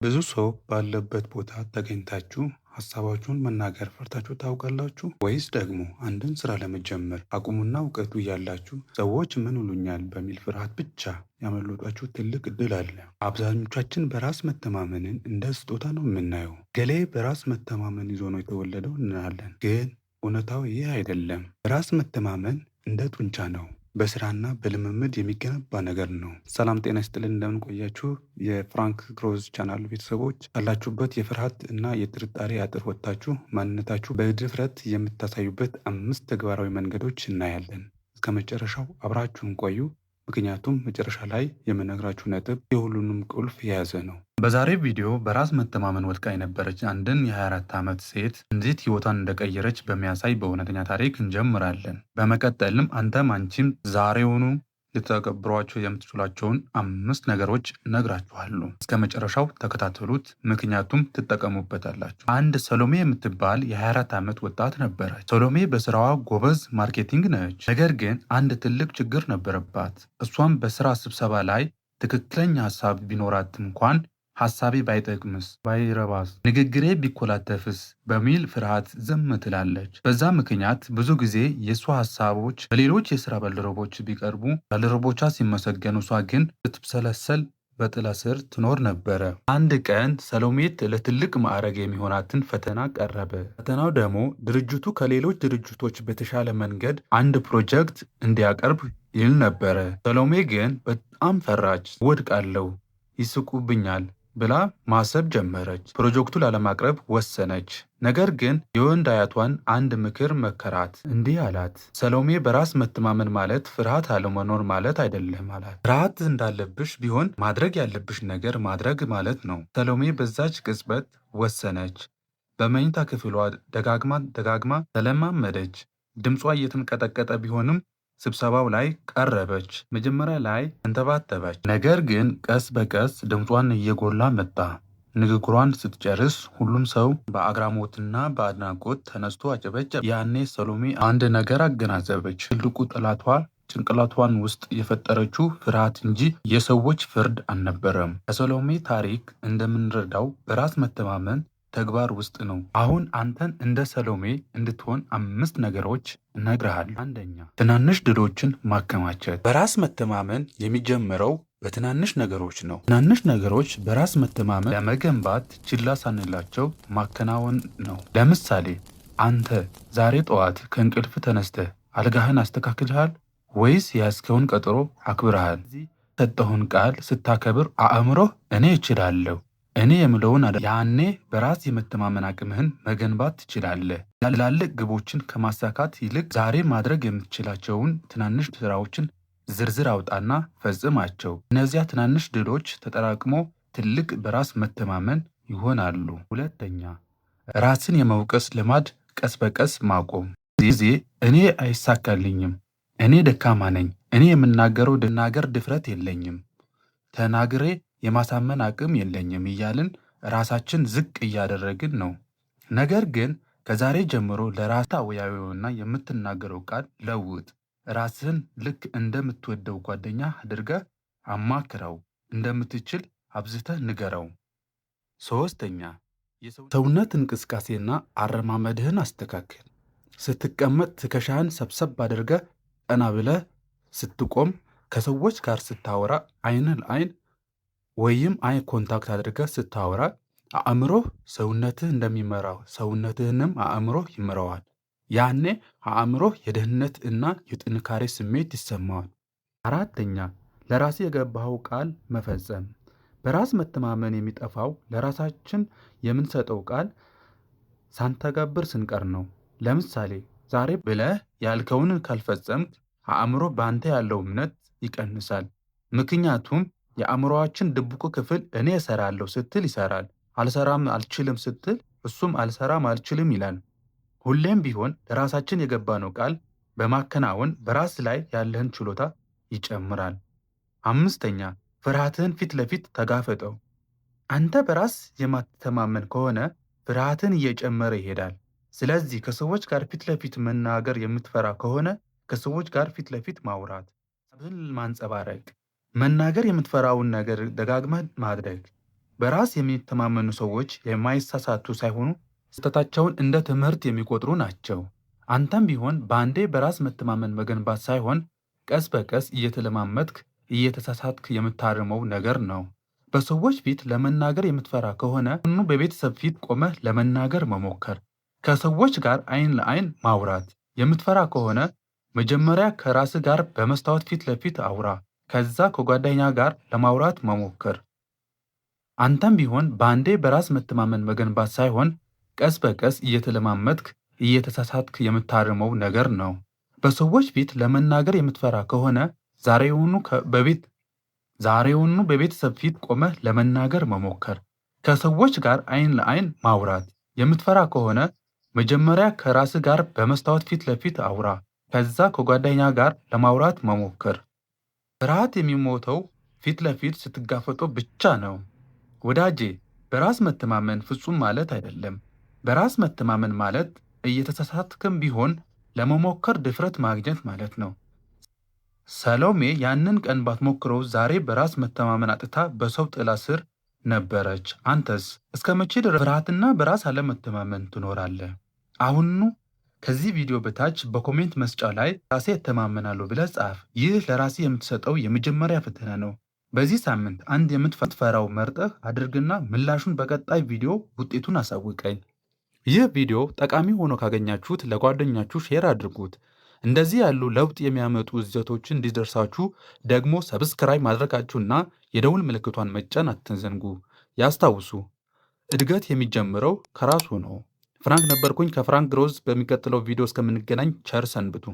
ብዙ ሰው ባለበት ቦታ ተገኝታችሁ ሀሳባችሁን መናገር ፈርታችሁ ታውቃላችሁ? ወይስ ደግሞ አንድን ስራ ለመጀመር አቅሙና እውቀቱ እያላችሁ ሰዎች ምን ይሉኛል በሚል ፍርሃት ብቻ ያመለጣችሁ ትልቅ እድል አለ? አብዛኞቻችን በራስ መተማመንን እንደ ስጦታ ነው የምናየው። ገሌ በራስ መተማመን ይዞ ነው የተወለደው እንላለን። ግን እውነታው ይህ አይደለም። በራስ መተማመን እንደ ጡንቻ ነው። በስራና በልምምድ የሚገነባ ነገር ነው። ሰላም ጤና ይስጥልን። እንደምን ቆያችሁ? የፍራንክ ግሮዝ ቻናል ቤተሰቦች ካላችሁበት የፍርሃት እና የጥርጣሬ አጥር ወጥታችሁ ማንነታችሁ በድፍረት የምታሳዩበት 5 ተግባራዊ መንገዶች እናያለን። እስከ መጨረሻው አብራችሁን ቆዩ። ምክንያቱም መጨረሻ ላይ የምነግራችሁ ነጥብ የሁሉንም ቁልፍ የያዘ ነው። በዛሬው ቪዲዮ በራስ መተማመን ወድቃ የነበረች አንድን የ24 ዓመት ሴት እንዴት ህይወቷን እንደቀየረች በሚያሳይ በእውነተኛ ታሪክ እንጀምራለን። በመቀጠልም አንቺም ዛሬውኑ ልትተገብሯቸው የምትችሏቸውን 5 ነገሮች እነግራችኋለሁ። እስከ መጨረሻው ተከታተሉት፣ ምክንያቱም ትጠቀሙበታላችሁ። አንድ ሰሎሜ የምትባል የ24 ዓመት ወጣት ነበረች። ሰሎሜ በስራዋ ጎበዝ ማርኬቲንግ ነች። ነገር ግን አንድ ትልቅ ችግር ነበረባት። እሷም በስራ ስብሰባ ላይ ትክክለኛ ሀሳብ ቢኖራትም እንኳን ሀሳቤ ባይጠቅምስ፣ ባይረባስ፣ ንግግሬ ቢኮላተፍስ በሚል ፍርሃት ዝም ትላለች። በዛ ምክንያት ብዙ ጊዜ የእሷ ሀሳቦች በሌሎች የስራ ባልደረቦች ቢቀርቡ ባልደረቦቿ ሲመሰገኑ፣ እሷ ግን ስትብሰለሰል በጥላ ስር ትኖር ነበረ። አንድ ቀን ሰሎሜት ለትልቅ ማዕረግ የሚሆናትን ፈተና ቀረበ። ፈተናው ደግሞ ድርጅቱ ከሌሎች ድርጅቶች በተሻለ መንገድ አንድ ፕሮጀክት እንዲያቀርብ ይል ነበረ። ሰሎሜ ግን በጣም ፈራች። ወድቃለሁ፣ ይስቁብኛል ብላ ማሰብ ጀመረች። ፕሮጀክቱ ላለማቅረብ ወሰነች። ነገር ግን የወንድ አያቷን አንድ ምክር መከራት። እንዲህ አላት፣ ሰሎሜ በራስ መተማመን ማለት ፍርሃት አለመኖር ማለት አይደለም አላት። ፍርሃት እንዳለብሽ ቢሆን ማድረግ ያለብሽ ነገር ማድረግ ማለት ነው። ሰሎሜ በዛች ቅጽበት ወሰነች። በመኝታ ክፍሏ ደጋግማ ተለማመደች። ድምጿ እየተንቀጠቀጠ ቢሆንም ስብሰባው ላይ ቀረበች። መጀመሪያ ላይ ተንተባተበች፣ ነገር ግን ቀስ በቀስ ድምጿን እየጎላ መጣ። ንግግሯን ስትጨርስ ሁሉም ሰው በአግራሞትና በአድናቆት ተነስቶ አጨበጨበ። ያኔ ሰሎሜ አንድ ነገር አገናዘበች። ትልቁ ጠላቷ ጭንቅላቷን ውስጥ የፈጠረችው ፍርሃት እንጂ የሰዎች ፍርድ አልነበረም። ከሰሎሜ ታሪክ እንደምንረዳው በራስ መተማመን ተግባር ውስጥ ነው። አሁን አንተን እንደ ሰሎሜ እንድትሆን 5 ነገሮች እነግርሃለሁ። አንደኛ፣ ትናንሽ ድሎችን ማከማቸት። በራስ መተማመን የሚጀምረው በትናንሽ ነገሮች ነው። ትናንሽ ነገሮች በራስ መተማመን ለመገንባት ችላ ሳንላቸው ማከናወን ነው። ለምሳሌ አንተ ዛሬ ጠዋት ከእንቅልፍ ተነስተህ አልጋህን አስተካክልሃል ወይስ የያዝከውን ቀጠሮ አክብረሃል? የሰጠኸውን ቃል ስታከብር አእምሮህ እኔ እችላለሁ፣ እኔ የምለውን ያኔ በራስ የመተማመን አቅምህን መገንባት ትችላለህ። ትላልቅ ግቦችን ከማሳካት ይልቅ ዛሬ ማድረግ የምትችላቸውን ትናንሽ ስራዎችን ዝርዝር አውጣና ፈጽማቸው። እነዚያ ትናንሽ ድሎች ተጠራቅሞ ትልቅ በራስ መተማመን ይሆናሉ። ሁለተኛ፣ ራስን የመውቀስ ልማድ ቀስ በቀስ ማቆም። ጊዜ እኔ አይሳካልኝም፣ እኔ ደካማ ነኝ፣ እኔ የምናገረው ድፍረት የለኝም፣ ተናግሬ የማሳመን አቅም የለኝም እያልን ራሳችን ዝቅ እያደረግን ነው። ነገር ግን ከዛሬ ጀምሮ ለራስ አወያዩና የምትናገረው ቃል ለውጥ። ራስህን ልክ እንደምትወደው ጓደኛ አድርገህ አማክረው። እንደምትችል አብዝተህ ንገረው። ሶስተኛ፣ የሰውነት እንቅስቃሴና አረማመድህን አስተካክል። ስትቀመጥ ትከሻህን ሰብሰብ አድርገህ ቀና ብለህ ስትቆም፣ ከሰዎች ጋር ስታወራ አይን ለአይን ወይም አይ ኮንታክት አድርገህ ስታወራ አእምሮህ ሰውነትህ እንደሚመራው ሰውነትህንም አእምሮህ ይመራዋል። ያኔ አእምሮህ የደህንነት እና የጥንካሬ ስሜት ይሰማዋል። አራተኛ፣ ለራስ የገባኸው ቃል መፈጸም። በራስ መተማመን የሚጠፋው ለራሳችን የምንሰጠው ቃል ሳንተገብር ስንቀር ነው። ለምሳሌ ዛሬ ብለህ ያልከውን ካልፈጸምክ አእምሮህ በአንተ ያለው እምነት ይቀንሳል። ምክንያቱም የአእምሮአችን ድብቁ ክፍል እኔ እሰራለሁ ስትል ይሰራል፣ አልሰራም አልችልም ስትል እሱም አልሰራም አልችልም ይላል። ሁሌም ቢሆን ለራሳችን የገባነው ቃል በማከናወን በራስ ላይ ያለህን ችሎታ ይጨምራል። አምስተኛ፣ ፍርሃትህን ፊት ለፊት ተጋፈጠው። አንተ በራስ የማትተማመን ከሆነ ፍርሃትን እየጨመረ ይሄዳል። ስለዚህ ከሰዎች ጋር ፊት ለፊት መናገር የምትፈራ ከሆነ ከሰዎች ጋር ፊት ለፊት ማውራት፣ ሀሳብህን ማንጸባረቅ፣ መናገር የምትፈራውን ነገር ደጋግመህ ማድረግ፣ በራስ የሚተማመኑ ሰዎች የማይሳሳቱ ሳይሆኑ ስህተታቸውን እንደ ትምህርት የሚቆጥሩ ናቸው። አንተም ቢሆን በአንዴ በራስ መተማመን መገንባት ሳይሆን ቀስ በቀስ እየተለማመድክ እየተሳሳትክ የምታርመው ነገር ነው። በሰዎች ፊት ለመናገር የምትፈራ ከሆነ በቤተሰብ ፊት ቆመህ ለመናገር መሞከር። ከሰዎች ጋር አይን ለአይን ማውራት የምትፈራ ከሆነ መጀመሪያ ከራስህ ጋር በመስታወት ፊት ለፊት አውራ። ከዛ ከጓደኛ ጋር ለማውራት መሞከር። አንተም ቢሆን በአንዴ በራስ መተማመን መገንባት ሳይሆን ቀስ በቀስ እየተለማመድክ እየተሳሳትክ የምታርመው ነገር ነው። በሰዎች ፊት ለመናገር የምትፈራ ከሆነ ዛሬውኑ በቤተሰብ ፊት ቆመህ ለመናገር መሞከር። ከሰዎች ጋር አይን ለአይን ማውራት የምትፈራ ከሆነ መጀመሪያ ከራስህ ጋር በመስታወት ፊት ለፊት አውራ። ከዛ ከጓደኛ ጋር ለማውራት መሞከር። ፍርሃት የሚሞተው ፊት ለፊት ስትጋፈጠው ብቻ ነው። ወዳጄ፣ በራስ መተማመን ፍጹም ማለት አይደለም። በራስ መተማመን ማለት እየተሳሳትክም ቢሆን ለመሞከር ድፍረት ማግኘት ማለት ነው። ሰሎሜ ያንን ቀን ባትሞክረው ዛሬ በራስ መተማመን አጥታ በሰው ጥላ ስር ነበረች። አንተስ እስከ መቼ ድረስ ፍርሃትና በራስ አለመተማመን ትኖራለህ? አሁኑ ከዚህ ቪዲዮ በታች በኮሜንት መስጫ ላይ ራሴ እተማመናለሁ ብለህ ጻፍ። ይህ ለራሴ የምትሰጠው የመጀመሪያ ፈተና ነው። በዚህ ሳምንት አንድ የምትፈራው መርጠህ አድርግና ምላሹን በቀጣይ ቪዲዮ ውጤቱን አሳውቀኝ። ይህ ቪዲዮ ጠቃሚ ሆኖ ካገኛችሁት ለጓደኛችሁ ሼር አድርጉት። እንደዚህ ያሉ ለውጥ የሚያመጡ ይዘቶችን እንዲደርሳችሁ ደግሞ ሰብስክራይብ ማድረጋችሁና የደውል ምልክቷን መጫን አትዘንጉ። ያስታውሱ፣ እድገት የሚጀምረው ከራሱ ነው። ፍራንክ ነበርኩኝ ከፍራንክ ግሮዝ። በሚቀጥለው ቪዲዮ እስከምንገናኝ ቸር ሰንብቱ።